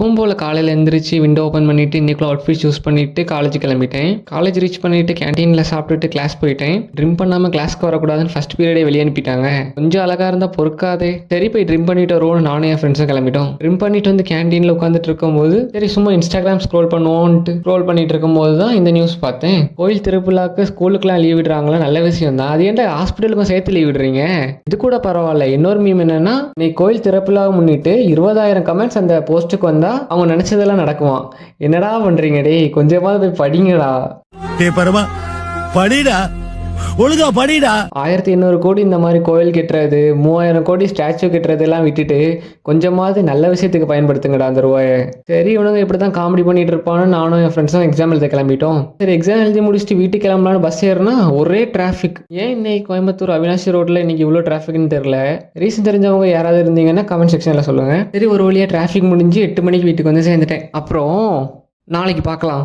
எப்பவும் போல் காலையில் எழுந்திரிச்சு விண்டோ ஓப்பன் பண்ணிவிட்டு இன்றைக்குள்ள அவுட்ஃபிட் சூஸ் பண்ணிவிட்டு காலேஜ் கிளம்பிட்டேன். காலேஜ் ரீச் பண்ணிவிட்டு கேன்டீனில் சாப்பிட்டுட்டு கிளாஸ் போயிட்டேன். ட்ரிம் பண்ணாமல் கிளாஸ்க்கு வரக்கூடாதுன்னு ஃபஸ்ட் பீரியடே வெளியே அனுப்பிட்டாங்க. கொஞ்சம் அழகாக இருந்தால் பொறுக்காதே. சரி போய் ட்ரிம் பண்ணிட்டு வருவோம், நானும் என் ஃப்ரெண்ட்ஸும் கிளம்பிட்டோம். ட்ரிம் பண்ணிட்டு வந்து கேன்டீனில் உட்காந்துட்டு இருக்கும்போது சரி சும்மா இன்ஸ்டாகிராம் ஸ்க்ரோல் பண்ணுவோன்ட்டு ஸ்க்ரோல் பண்ணிட்டு இருக்கும்போது தான் இந்த நியூஸ் பார்த்தேன். கோயில் திருவிழாக்கு ஸ்கூலுக்குலாம் லீவ் விடுறாங்களா, நல்ல விஷயம் தான். அது ஏன்டா ஹாஸ்பிட்டலுக்கும் சேர்த்து லீவ் விடுறீங்க? இது கூட பரவாயில்ல. இன்னொரு மீம் என்னன்னா, நீ கோயில் திறப்புலாக முன்னிட்டு 20,000 கமெண்ட்ஸ் அந்த போஸ்ட்டுக்கு வந்தா அவங்க நினைச்சதெல்லாம் நடக்குமா? என்னடா பண்றீங்க டேய், கொஞ்சமாவது போய் படிங்கடா. டேய் பரமா படிடா, ஒழுங்கா படிடா. 1800 கோடி இந்த மாதிரி கோயில் கட்டுறது, 3000 கோடி ஸ்டாச்சு கட்டுறது எல்லாம் விட்டுட்டு கொஞ்சமாவது நல்ல விஷயத்துக்கு பயன்படுத்துங்கடா அந்த ரூபாயை. சரி இவனுங்க இப்படி தான் காமெடி பண்ணிட்டு இருப்பானு நானும் என் ஃப்ரெண்ட்ஸும் எக்ஸாம் எழுத கிளம்பிட்டோம். சரி எக்ஸாம் எழுதி முடிச்சுட்டு வீட்டுக்கு கிளம்பலான்னு பஸ் ஏறினா ஒரே டிராஃபிக். ஏன் இன்னைக்கு கோயம்புத்தூர் அவினாஷி ரோட்டில் இன்னைக்கு இவ்வளோ டிராஃபிக்னு தெரியல. ரீசன் தெரிஞ்சவங்க யாராவது இருந்தீங்கன்னா கமெண்ட் செக்ஷனில் சொல்லுங்கள். சரி ஒரு வழியாக டிராஃபிக் முடிஞ்சு 8 மணிக்கு வீட்டுக்கு வந்து சேர்ந்துட்டேன். அப்புறம் நாளைக்கு பார்க்கலாம்.